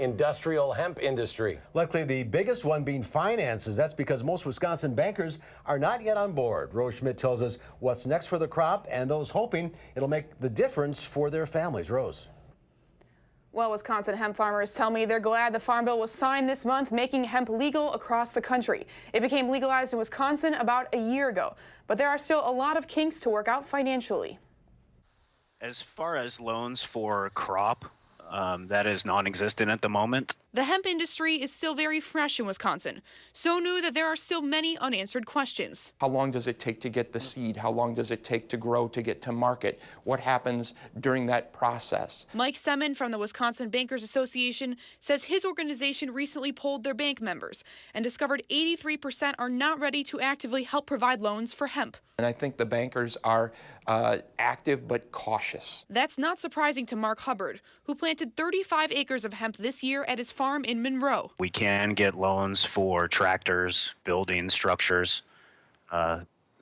industrial hemp industry. Likely the biggest one being finances. That's because most Wisconsin bankers are not yet on board. Rose Schmidt tells us what's next for the crop and those hoping it'll make the difference for their families. Rose. Well, Wisconsin hemp farmers tell me they're glad the Farm Bill was signed this month, making hemp legal across the country. It became legalized in Wisconsin about a year ago, but there are still a lot of kinks to work out financially. As far as loans for crop, that is non-existent at the moment. The hemp industry is still very fresh in Wisconsin, so new that there are still many unanswered questions. How long does it take to get the seed? How long does it take to grow to get to market? What happens during that process? Mike Semen from the Wisconsin Bankers Association says his organization recently polled their bank members and discovered 83% are not ready to actively help provide loans for hemp. And I think the bankers are active but cautious. That's not surprising to Mark Hubbard, who planted 35 acres of hemp this year at his farm in Monroe. We can get loans for tractors, buildings, structures,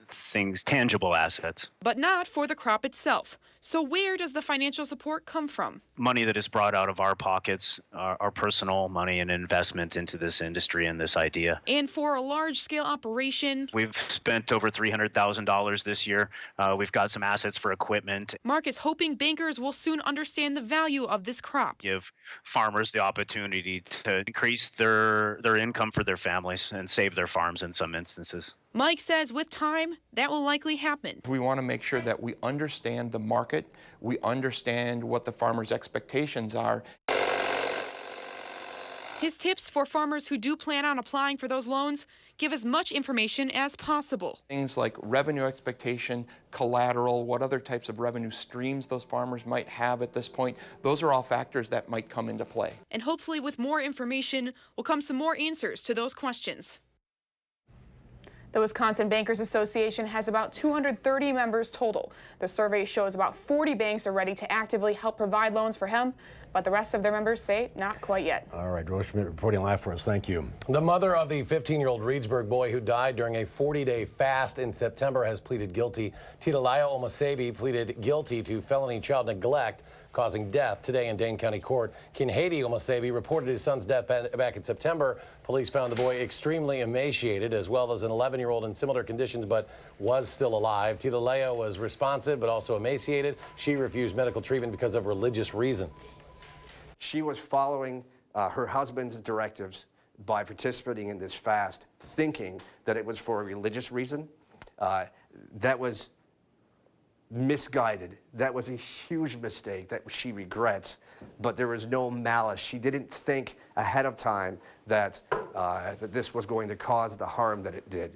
things, tangible assets. But not for the crop itself. So where does the financial support come from? Money that is brought out of our pockets, our personal money and investment into this industry and this idea. And for a large-scale operation, we've spent over $300,000 this year. We've got some assets for equipment. Mark is hoping bankers will soon understand the value of this crop. Give farmers the opportunity to increase their income for their families and save their farms in some instances. Mike says with time, that will likely happen. We want to make sure that we understand the market, we understand what the farmers' expectations are. His tips for farmers who do plan on applying for those loans: give as much information as possible. Things like revenue expectation, collateral, what other types of revenue streams those farmers might have at this point. Those are all factors that might come into play. And hopefully with more information will come some more answers to those questions. The Wisconsin Bankers Association has about 230 members total. The survey shows about 40 banks are ready to actively help provide loans for hemp, but the rest of their members say not quite yet. All right, Rose Schmidt reporting live for us. Thank you. The mother of the 15-year-old Reedsburg boy who died during a 40-day fast in September has pleaded guilty. Tidalaya Omosebi pleaded guilty to felony child neglect causing death today in Dane County Court. Kinhady Omosebi reported his son's death back in September. Police found the boy extremely emaciated, as well as an 11-year-old in similar conditions, but was still alive. Tidalaya was responsive, but also emaciated. She refused medical treatment because of religious reasons. She was following her husband's directives by participating in this fast, thinking that it was for a religious reason. That was misguided. That was a huge mistake that she regrets, but there was no malice. She didn't think ahead of time that, that this was going to cause the harm that it did.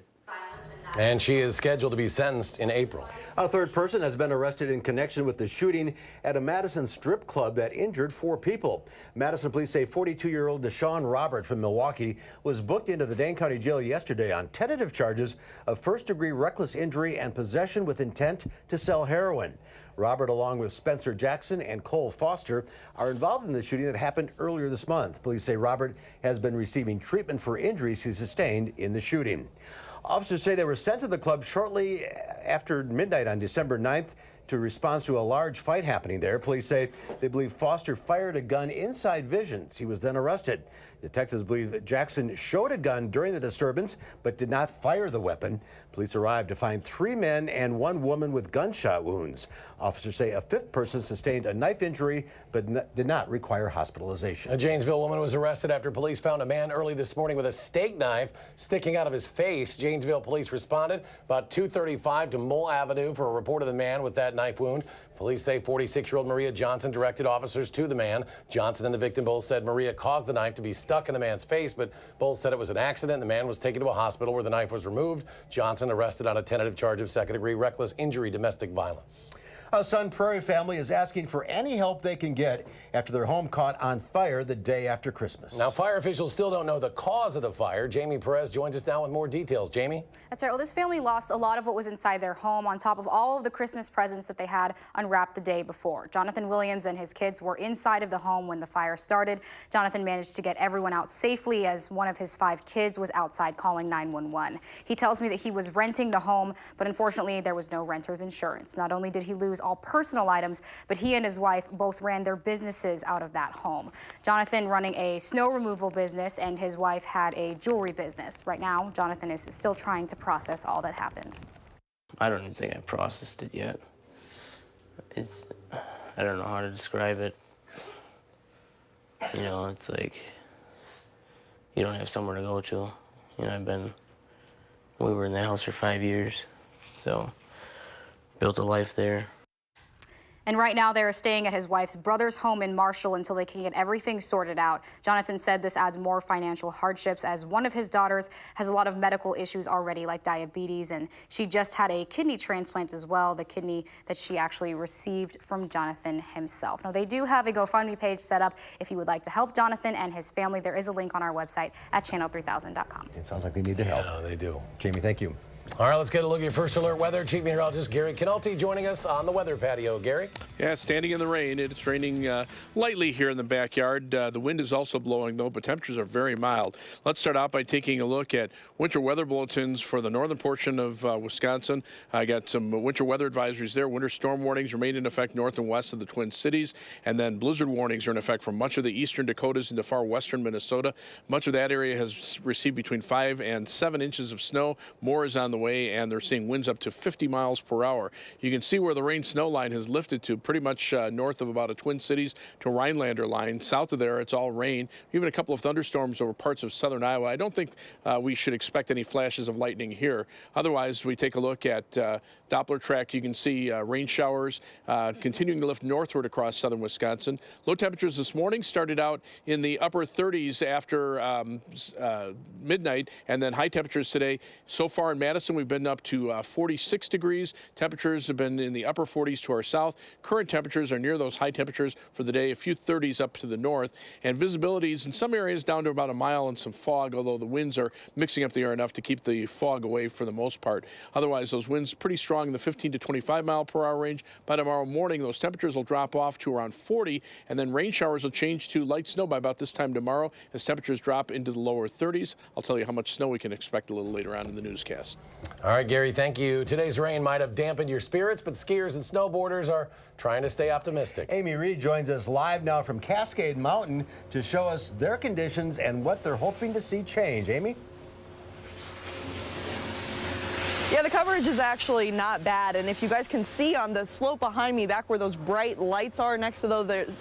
And she is scheduled to be sentenced in April. A third person has been arrested in connection with the shooting at a Madison strip club that injured 4 people. Madison police say 42-year-old Deshaun Robert from Milwaukee was booked into the Dane County Jail yesterday on tentative charges of first-degree reckless injury and possession with intent to sell heroin. Robert, along with Spencer Jackson and Cole Foster, are involved in the shooting that happened earlier this month. Police say Robert has been receiving treatment for injuries he sustained in the shooting. Officers say they were sent to the club shortly after midnight on December 9th to respond to a large fight happening there. Police say they believe Foster fired a gun inside Visions. He was then arrested. Detectives believe that Jackson showed a gun during the disturbance but did not fire the weapon. Police arrived to find 3 men and 1 woman with gunshot wounds. Officers say a 5th person sustained a knife injury but did not require hospitalization. A Janesville woman was arrested after police found a man early this morning with a steak knife sticking out of his face. Janesville police responded about 2:35 to Mole Avenue for a report of the man with that knife wound. Police say 46-year-old Maria Johnson directed officers to the man. Johnson and the victim both said Maria caused the knife to be stuck in the man's face, but both said it was an accident. The man was taken to a hospital where the knife was removed. Johnson arrested on a tentative charge of second-degree reckless injury, domestic violence. A Sun Prairie family is asking for any help they can get after their home caught on fire the day after Christmas. Now, fire officials still don't know the cause of the fire. Jamie Perez joins us now with more details. Jamie? That's right. Well, this family lost a lot of what was inside their home on top of all of the Christmas presents that they had unwrapped the day before. Jonathan Williams and his kids were inside of the home when the fire started. Jonathan managed to get everyone out safely as one of his 5 kids was outside calling 911. He tells me that he was renting the home, but unfortunately there was no renter's insurance. Not only did he lose all personal items, but he and his wife both ran their businesses out of that home. Jonathan running a snow removal business and his wife had a jewelry business. Right now, Jonathan is still trying to process all that happened. I don't even think I processed it yet. I don't know how to describe it. You know, it's like you don't have somewhere to go to. You know, we were in that house for 5 years, so built a life there. And right now they are staying at his wife's brother's home in Marshall until they can get everything sorted out. Jonathan said this adds more financial hardships as one of his daughters has a lot of medical issues already, like diabetes, and she just had a kidney transplant as well, the kidney that she actually received from Jonathan himself. Now, they do have a GoFundMe page set up if you would like to help Jonathan and his family. There is a link on our website at channel3000.com. It sounds like they need the help. Yeah, they do. Jamie, thank you. All right, let's get a look at your first alert weather. Chief Meteorologist Gary Canalti joining us on the weather patio. Gary? Yeah, standing in the rain. It's raining lightly here in the backyard. The wind is also blowing, though, but temperatures are very mild. Let's start out by taking a look at winter weather bulletins for the northern portion of Wisconsin. I got some winter weather advisories there. Winter storm warnings remain in effect north and west of the Twin Cities, and then blizzard warnings are in effect for much of the eastern Dakotas into far western Minnesota. Much of that area has received between 5 and 7 inches of snow. More is on the way, and they're seeing winds up to 50 miles per hour. You can see where the rain snow line has lifted to pretty much north of about a Twin Cities to Rhinelander line. South of there, it's all rain. Even a couple of thunderstorms over parts of southern Iowa. I don't think we should expect any flashes of lightning here. Otherwise, we take a look at Doppler track. You can see rain showers continuing to lift northward across southern Wisconsin. Low temperatures this morning started out in the upper 30s after midnight, and then high temperatures today. So far in Madison, we've been up to 46 degrees. Temperatures have been in the upper 40s to our south. Current temperatures are near those high temperatures for the day, a few 30s up to the north, and visibility is in some areas down to about a mile and some fog, although the winds are mixing up the air enough to keep the fog away for the most part. Otherwise, those winds pretty strong in the 15 to 25 mile per hour range. By tomorrow morning, those temperatures will drop off to around 40, and then rain showers will change to light snow by about this time tomorrow as temperatures drop into the lower 30s. I'll tell you how much snow we can expect a little later on in the newscast. All right, Gary, thank you. Today's rain might have dampened your spirits, but skiers and snowboarders are trying to stay optimistic. Amy Reed joins us live now from Cascade Mountain to show us their conditions and what they're hoping to see change. Amy? Yeah, the coverage is actually not bad, and if you guys can see on the slope behind me, back where those bright lights are next to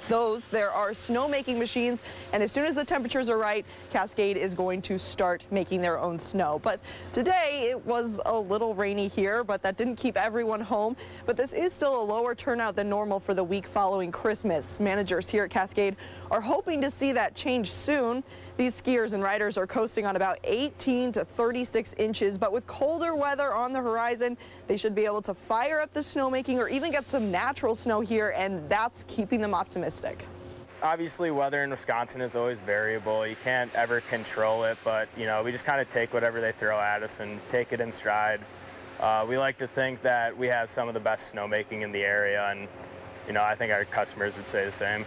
those, there are snowmaking machines, and as soon as the temperatures are right, Cascade is going to start making their own snow. But today it was a little rainy here, but that didn't keep everyone home. But this is still a lower turnout than normal for the week following Christmas. Managers here at Cascade are hoping to see that change soon. These skiers and riders are coasting on about 18 to 36 inches, but with colder weather on the horizon, they should be able to fire up the snowmaking or even get some natural snow here, and that's keeping them optimistic. Obviously, weather in Wisconsin is always variable. You can't ever control it, but, you know, we just kind of take whatever they throw at us and take it in stride. We like to think that we have some of the best snowmaking in the area, and, you know, I think our customers would say the same.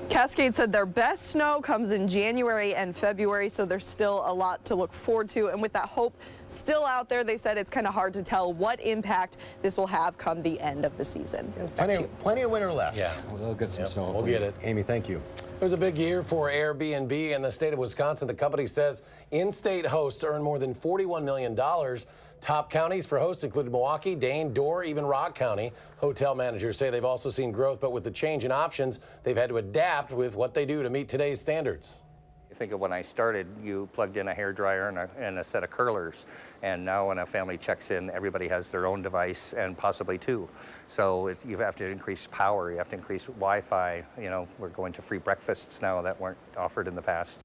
Cascade said their best snow comes in January and February, so there's still a lot to look forward to. And with that hope still out there, they said it's kind of hard to tell what impact this will have come the end of the season. Plenty of winter left. Yeah. We'll get some snow. We'll get it. Amy, thank you. It was a big year for Airbnb in the state of Wisconsin. The company says in-state hosts earned more than $41 million. Top counties for hosts included Milwaukee, Dane, Door, even Rock County. Hotel managers say they've also seen growth, but with the change in options, they've had to adapt with what they do to meet today's standards. Think of when I started, you plugged in a hairdryer and a set of curlers. And now when a family checks in, everybody has their own device and possibly two. So you have to increase power, you have to increase Wi-Fi. You know, we're going to free breakfasts now that weren't offered in the past.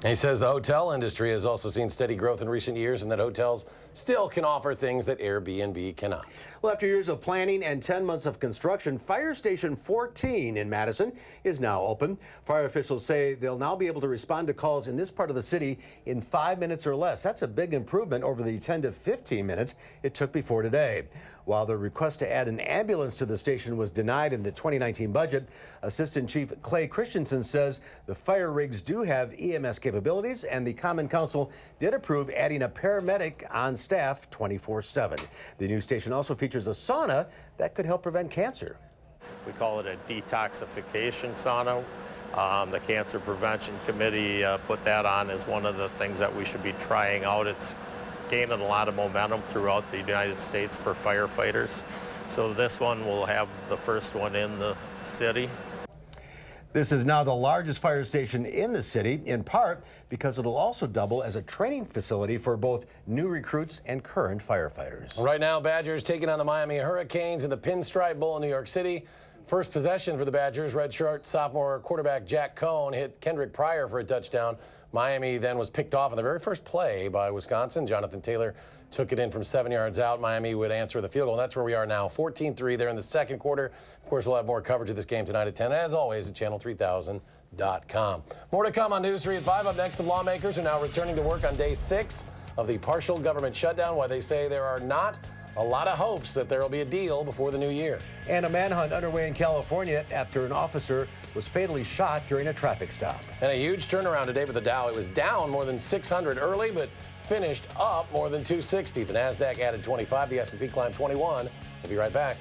He says the hotel industry has also seen steady growth in recent years and that hotels still can offer things that Airbnb cannot. Well, after years of planning and 10 months of construction, Fire Station 14 in Madison is now open. Fire officials say they'll now be able to respond to calls in this part of the city in 5 minutes or less. That's a big improvement over the 10 to 15 minutes it took before today. While the request to add an ambulance to the station was denied in the 2019 budget, Assistant Chief Clay Christensen says the fire rigs do have EMS EMS capabilities, and the Common Council did approve adding a paramedic on staff 24/7. The new station also features a sauna that could help prevent cancer. We call it a detoxification sauna. The Cancer Prevention Committee put that on as one of the things that we should be trying out. It's gaining a lot of momentum throughout the United States for firefighters. So this one will have the first one in the city. This is now the largest fire station in the city, in part because it'll also double as a training facility for both new recruits and current firefighters. Right now, Badgers taking on the Miami Hurricanes in the Pinstripe Bowl in New York City. First possession for the Badgers, redshirt sophomore quarterback Jack Cohn hit Kendrick Pryor for a touchdown. Miami then was picked off on the very first play by Wisconsin. Jonathan Taylor took it in from 7 yards out. Miami would answer the field goal. And that's where we are now, 14-3 there in the second quarter. Of course, we'll have more coverage of this game tonight at 10, as always, at channel3000.com. More to come on News 3 at 5. Up next, the lawmakers are now returning to work on day 6 of the partial government shutdown, while they say there are not a lot of hopes that there will be a deal before the new year. And a manhunt underway in California after an officer was fatally shot during a traffic stop. And a huge turnaround today for the Dow. It was down more than 600 early, but finished up more than 260. The NASDAQ added 25. The S&P climbed 21. We'll be right back.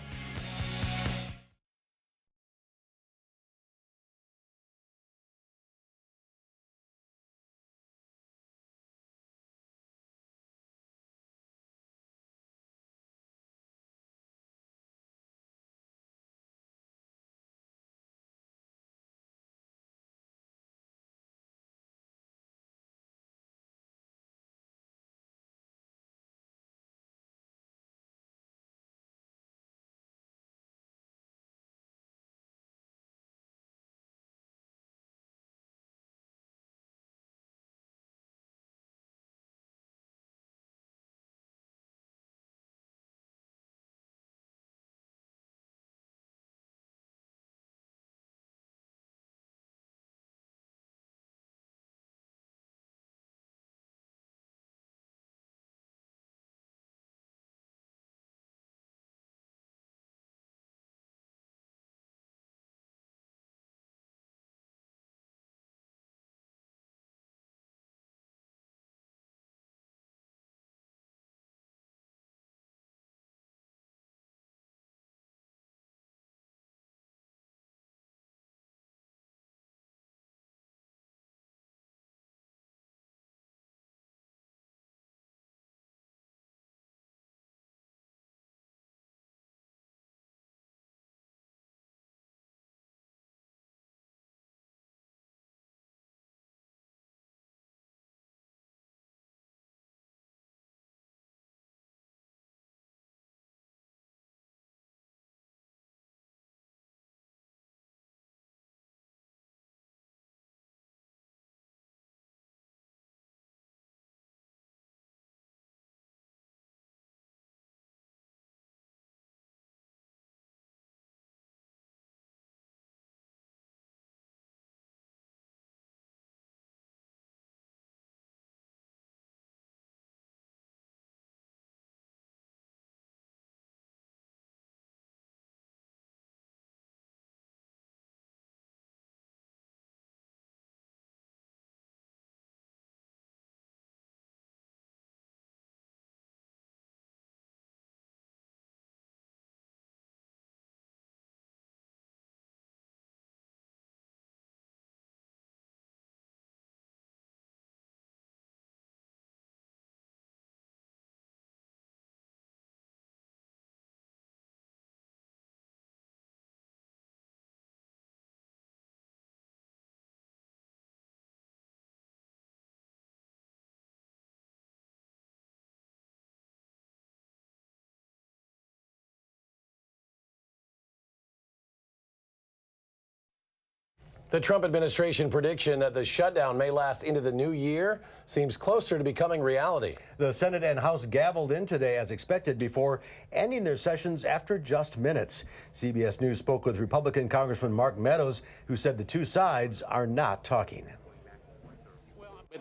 The Trump administration prediction that the shutdown may last into the new year seems closer to becoming reality. The Senate and House gavelled in today as expected before ending their sessions after just minutes. CBS News spoke with Republican Congressman Mark Meadows, who said the two sides are not talking.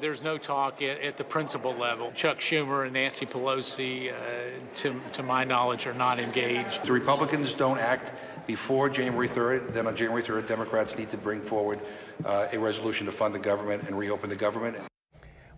There's no talk at the principal level. Chuck Schumer and Nancy Pelosi, to my knowledge, are not engaged. If the Republicans don't act before January 3rd, then on January 3rd, Democrats need to bring forward a resolution to fund the government and reopen the government.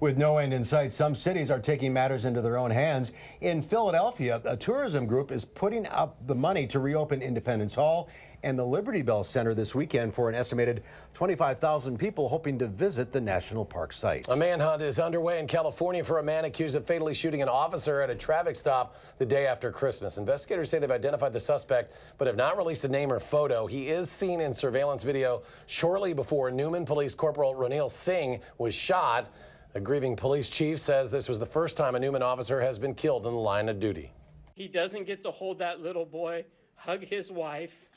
With no end in sight, some cities are taking matters into their own hands. In Philadelphia, a tourism group is putting up the money to reopen Independence Hall and the Liberty Bell Center this weekend for an estimated 25,000 people hoping to visit the national park site. A manhunt is underway in California for a man accused of fatally shooting an officer at a traffic stop the day after Christmas. Investigators say they've identified the suspect but have not released a name or photo. He is seen in surveillance video shortly before Newman Police Corporal Ronil Singh was shot. A grieving police chief says this was the first time a Newman officer has been killed in the line of duty. He doesn't get to hold that little boy, hug his wife,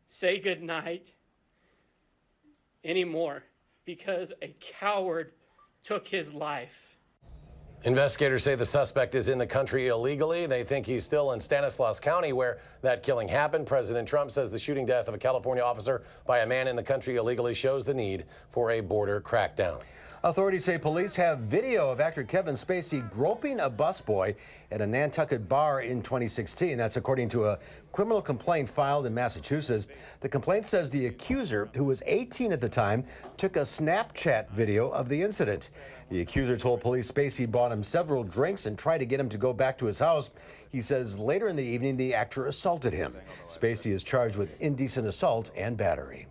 say goodnight anymore because a coward took his life. Investigators say the suspect is in the country illegally. They think he's still in Stanislaus County where that killing happened. President Trump says the shooting death of a California officer by a man in the country illegally shows the need for a border crackdown. Authorities say police have video of actor Kevin Spacey groping a busboy at a Nantucket bar in 2016. That's according to a criminal complaint filed in Massachusetts. The complaint says the accuser, who was 18 at the time, took a Snapchat video of the incident. The accuser told police Spacey bought him several drinks and tried to get him to go back to his house. He says later in the evening the actor assaulted him. Spacey is charged with indecent assault and battery.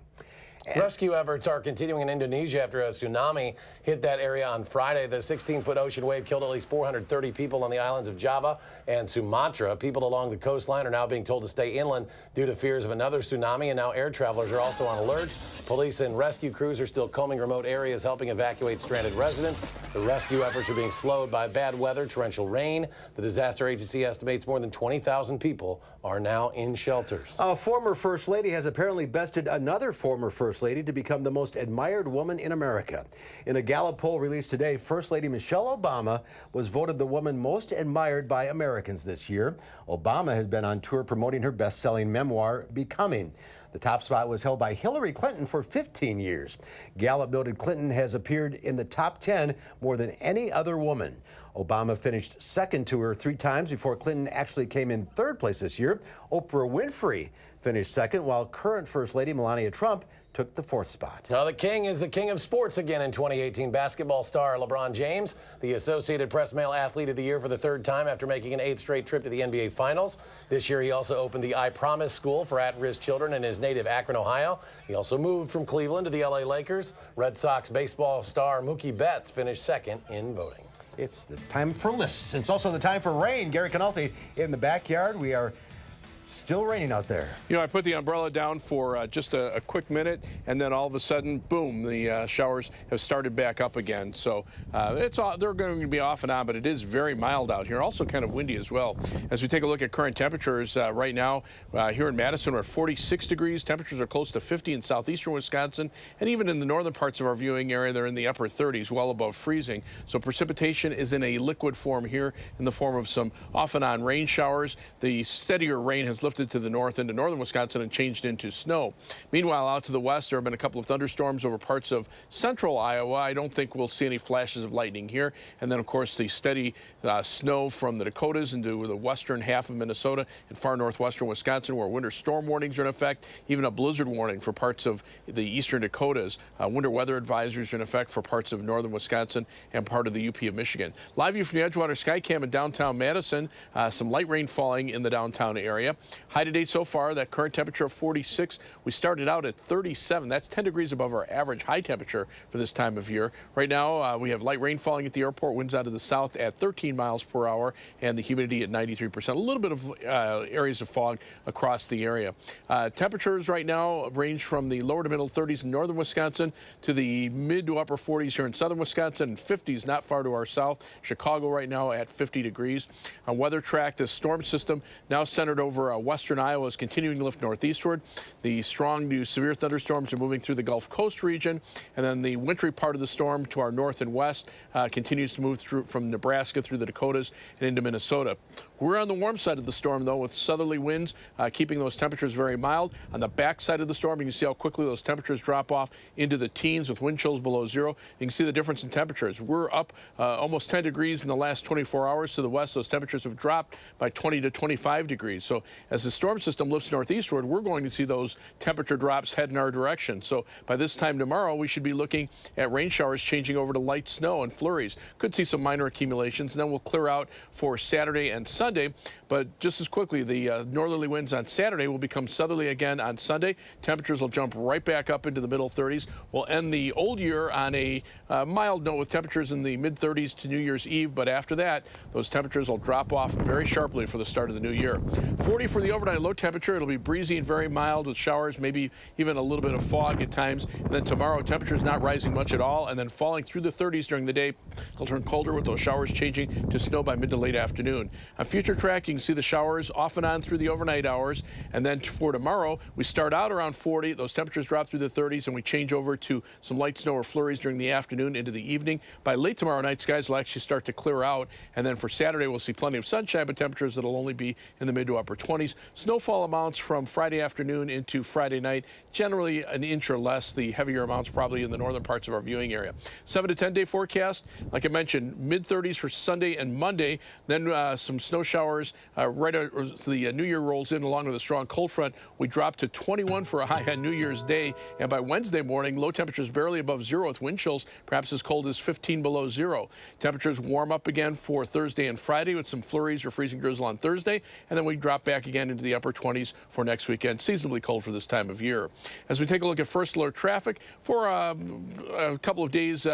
Rescue efforts are continuing in Indonesia after a tsunami hit that area on Friday. The 16-foot ocean wave killed at least 430 people on the islands of Java and Sumatra. People along the coastline are now being told to stay inland due to fears of another tsunami, and now air travelers are also on alert. Police and rescue crews are still combing remote areas, helping evacuate stranded residents. The rescue efforts are being slowed by bad weather, torrential rain. The disaster agency estimates more than 20,000 people are now in shelters. A former First Lady has apparently bested another former First Lady to become the most admired woman in America. In a Gallup poll released today, First Lady Michelle Obama was voted the woman most admired by Americans this year. Obama has been on tour promoting her best-selling memoir, Becoming. The top spot was held by Hillary Clinton for 15 years. Gallup noted Clinton has appeared in the top 10 more than any other woman. Obama finished second to her 3 times before Clinton actually came in 3rd place this year. Oprah Winfrey finished second, while current First Lady Melania Trump took the 4th spot. Now the king is the king of sports again in 2018. Basketball star LeBron James, the Associated Press Male Athlete of the Year for the 3rd time after making an 8th straight trip to the NBA Finals. This year he also opened the I Promise School for at-risk children in his native Akron, Ohio. He also moved from Cleveland to the LA Lakers. Red Sox baseball star Mookie Betts finished 2nd in voting. It's the time for lists. It's also the time for rain. Gary Canalti in the backyard. We are still raining out there. You know, I put the umbrella down for just a quick minute, and then all of a sudden, boom, the showers have started back up again. So they're going to be off and on, but it is very mild out here. Also kind of windy as well. As we take a look at current temperatures right now, here in Madison, we're at 46 degrees. Temperatures are close to 50 in southeastern Wisconsin, and even in the northern parts of our viewing area, they're in the upper 30s, well above freezing. So precipitation is in a liquid form here in the form of some off and on rain showers. The steadier rain has lifted to the north into northern Wisconsin and changed into snow. Meanwhile, out to the west, there have been a couple of thunderstorms over parts of central Iowa. I don't think we'll see any flashes of lightning here. And then, of course, the steady snow from the Dakotas into the western half of Minnesota and far northwestern Wisconsin, where winter storm warnings are in effect, even a blizzard warning for parts of the eastern Dakotas. Winter weather advisories are in effect for parts of northern Wisconsin and part of the UP of Michigan. Live view from the Edgewater Skycam in downtown Madison. Some light rain falling in the downtown area. High today so far, that current temperature of 46. We started out at 37. That's 10 degrees above our average high temperature for this time of year. Right now, we have light rain falling at the airport, winds out of the south at 13 miles per hour, and the humidity at 93%. A little bit of areas of fog across the area. Temperatures right now range from the lower to middle 30s in northern Wisconsin to the mid to upper 40s here in southern Wisconsin, and 50s not far to our south. Chicago right now at 50 degrees. On weather track, this storm system now centered over western Iowa is continuing to lift northeastward. The strong to severe thunderstorms are moving through the Gulf Coast region, and then the wintry part of the storm to our north and west continues to move through from Nebraska through the Dakotas and into Minnesota. We're on the warm side of the storm, though, with southerly winds keeping those temperatures very mild. On the back side of the storm, you can see how quickly those temperatures drop off into the teens with wind chills below zero. You can see the difference in temperatures. We're up almost 10 degrees in the last 24 hours to the west. Those temperatures have dropped by 20 to 25 degrees. So as the storm system lifts northeastward, we're going to see those temperature drops head in our direction. So by this time tomorrow, we should be looking at rain showers changing over to light snow and flurries. Could see some minor accumulations, and then we'll clear out for Saturday and Sunday. But just as quickly, the northerly winds on Saturday will become southerly again on Sunday. Temperatures will jump right back up into the middle 30s. We'll end the old year on a mild note with temperatures in the mid 30s to New Year's Eve. But after that, those temperatures will drop off very sharply for the start of the new year. 40 for the overnight low temperature. It'll be breezy and very mild with showers, maybe even a little bit of fog at times. And then tomorrow, temperatures not rising much at all, and then falling through the 30s during the day. It'll turn colder with those showers changing to snow by mid to late afternoon. On future track, you can see the showers off and on through the overnight hours. And then for tomorrow, we start out around 40. Those temperatures drop through the 30s, and we change over to some light snow or flurries during the afternoon into the evening. By late tomorrow night, skies will actually start to clear out. And then for Saturday, we'll see plenty of sunshine, but temperatures that'll only be in the mid to upper 20s. Snowfall amounts from Friday afternoon into Friday night, generally an inch or less. The heavier amounts probably in the northern parts of our viewing area. 7 to 10 day forecast. Like I mentioned, mid 30s for Sunday and Monday. Then some snow showers right as the New Year rolls in along with a strong cold front. We drop to 21 for a high on New Year's Day. And by Wednesday morning, low temperatures barely above zero with wind chills, perhaps as cold as 15 below zero. Temperatures warm up again for Thursday and Friday with some flurries or freezing drizzle on Thursday. And then we drop back again into the upper 20s for next weekend. Seasonably cold for this time of year. As we take a look at first alert traffic for a couple of days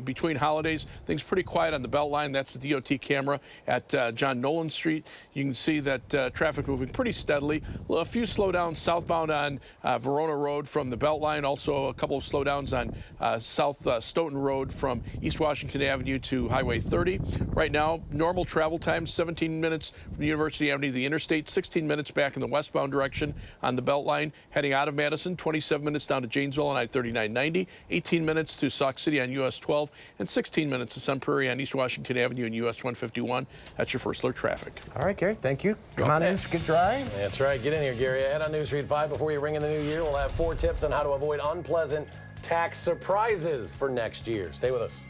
between holidays, things pretty quiet on the Beltline. That's the DOT camera at John Nolan Street. You can see that traffic moving pretty steadily. A few slowdowns southbound on Verona Road from the Beltline. Also a couple of slowdowns on South Stoughton Road from East Washington Avenue to Highway 30. Right now, normal travel time, 17 minutes from University Avenue to the interstate, 16 minutes back in the westbound direction on the Beltline. Heading out of Madison, 27 minutes down to Janesville on I-3990, 18 minutes to Sauk City on US 12, and 16 minutes to Sun Prairie on East Washington Avenue and US 151. That's your first alert traffic. All right, Gary, thank you. Come on in, get dry. That's right. Get in here, Gary. Ahead on News Read 5, before you ring in the new year, we'll have 4 tips on how to avoid unpleasant tax surprises for next year. Stay with us.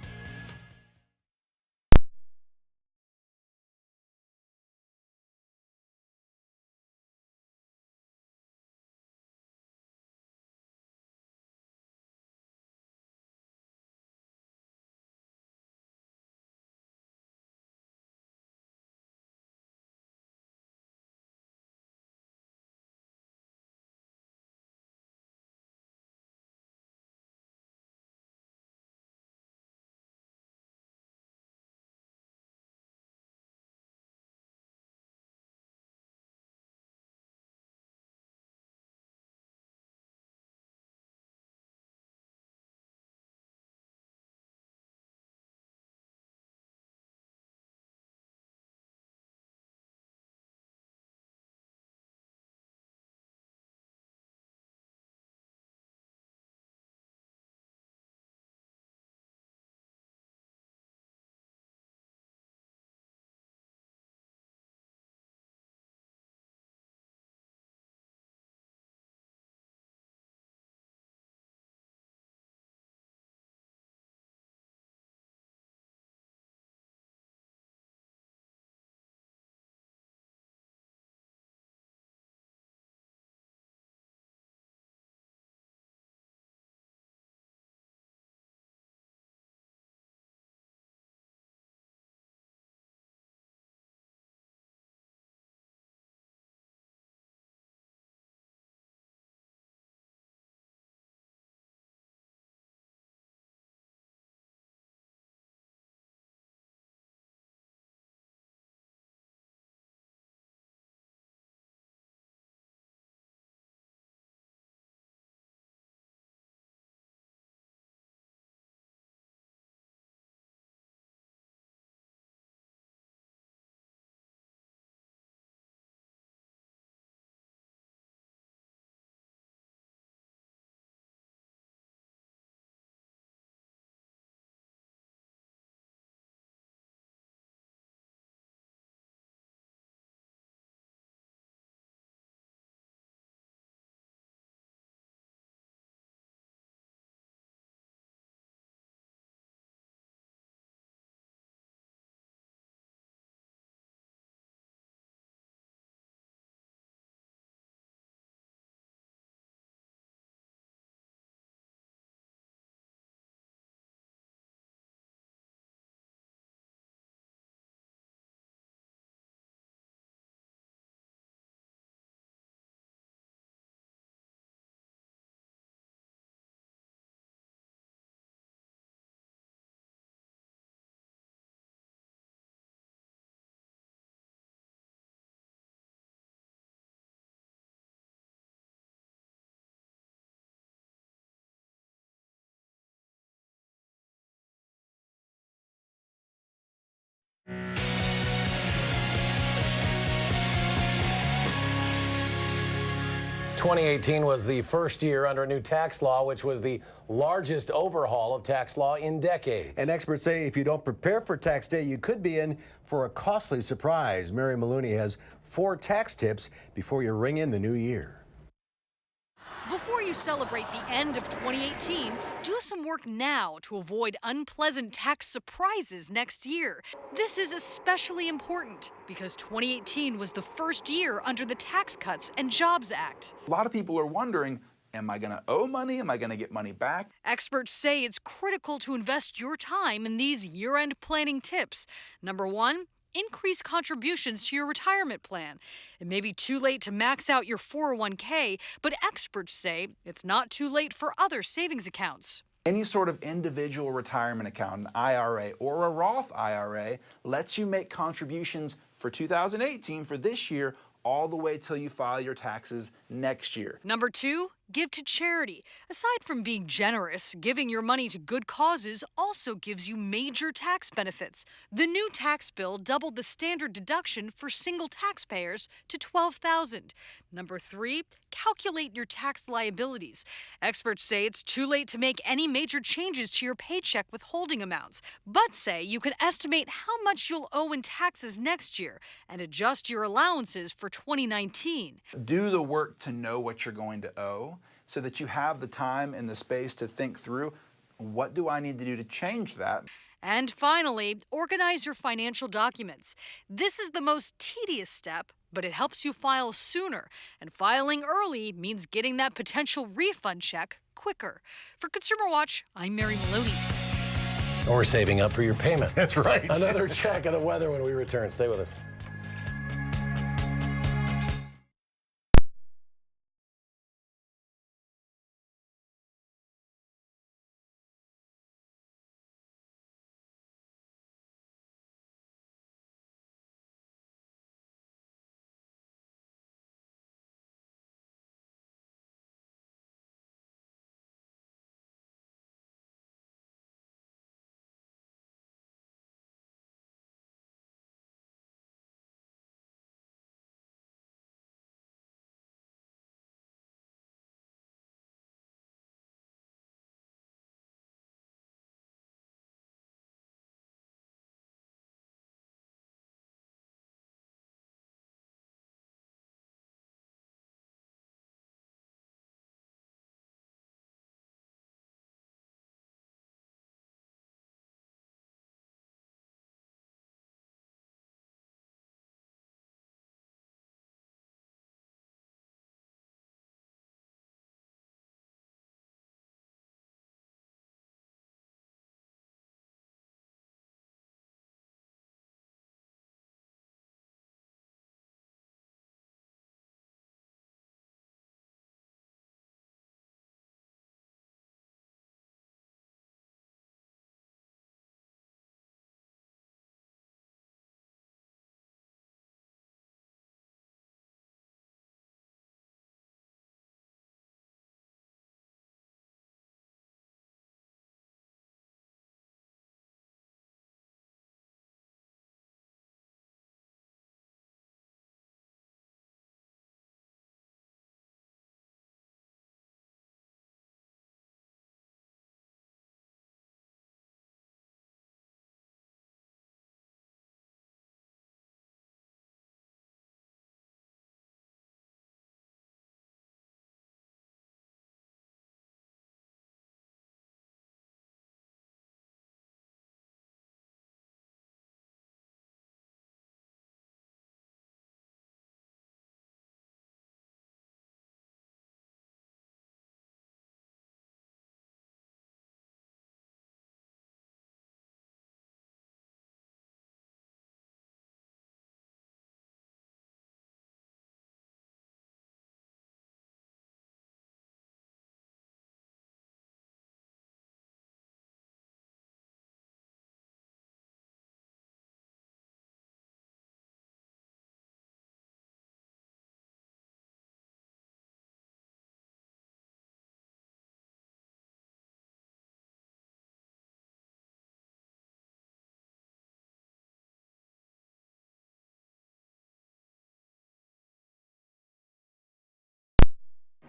2018 was the first year under a new tax law, which was the largest overhaul of tax law in decades. And experts say if you don't prepare for tax day, you could be in for a costly surprise. Mary Maloney has 4 tax tips before you ring in the new year. Before you celebrate the end of 2018, do some work now to avoid unpleasant tax surprises next year. This is especially important because 2018 was the first year under the Tax Cuts and Jobs Act. A lot of people are wondering, am I going to owe money? Am I going to get money back? Experts say it's critical to invest your time in these year-end planning tips. Number 1, increase contributions to your retirement plan. It may be too late to max out your 401k, but experts say it's not too late for other savings accounts. Any sort of individual retirement account, an IRA or a Roth IRA, lets you make contributions for 2018, for this year, all the way till you file your taxes next year. Number 2, give to charity. Aside from being generous, giving your money to good causes also gives you major tax benefits. The new tax bill doubled the standard deduction for single taxpayers to $12,000. Number 3, calculate your tax liabilities. Experts say it's too late to make any major changes to your paycheck withholding amounts, but say you can estimate how much you'll owe in taxes next year and adjust your allowances for 2019. Do the work to know what you're going to owe so that you have the time and the space to think through, what do I need to do to change that? And finally, organize your financial documents. This is the most tedious step, but it helps you file sooner. And filing early means getting that potential refund check quicker. For Consumer Watch, I'm Mary Maloney. Or saving up for your payment. That's right. Another check of the weather when we return. Stay with us.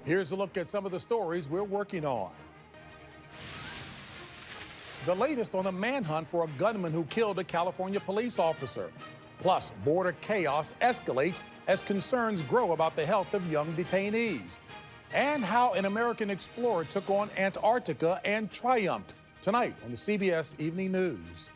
Here's a look at some of the stories we're working on. The latest on the manhunt for a gunman who killed a California police officer. Plus, border chaos escalates as concerns grow about the health of young detainees. And how an American explorer took on Antarctica and triumphed. Tonight on the CBS Evening News.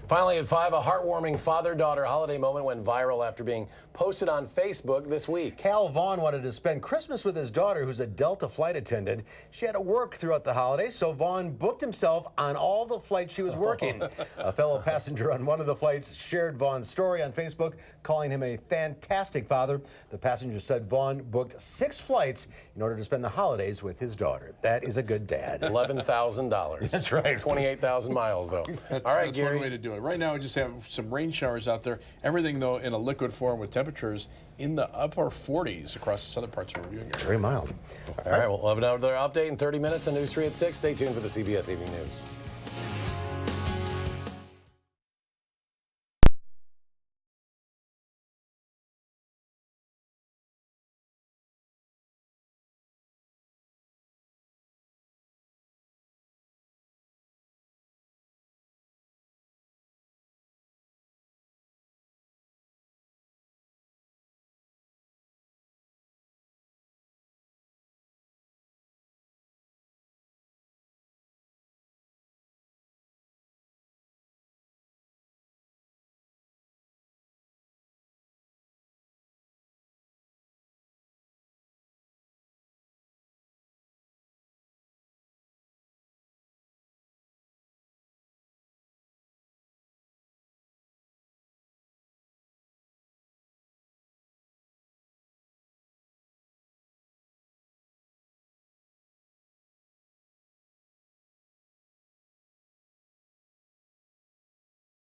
Finally at 5, a heartwarming father-daughter holiday moment went viral after being posted on Facebook this week. Cal Vaughn wanted to spend Christmas with his daughter, who's a Delta flight attendant. She had to work throughout the holidays, so Vaughn booked himself on all the flights she was working. A fellow passenger on one of the flights shared Vaughn's story on Facebook, calling him a fantastic father. The passenger said Vaughn booked 6 flights in order to spend the holidays with his daughter. That is a good dad. $11,000. That's right. 28,000 miles, though. That's Gary. one way to do it. Right now, we just have some rain showers out there. Everything, though, in a liquid form with temperatures in the upper 40s across the southern parts of our viewing area. Very mild. All right, we'll have another update in 30 minutes on News 3 at 6. Stay tuned for the CBS Evening News.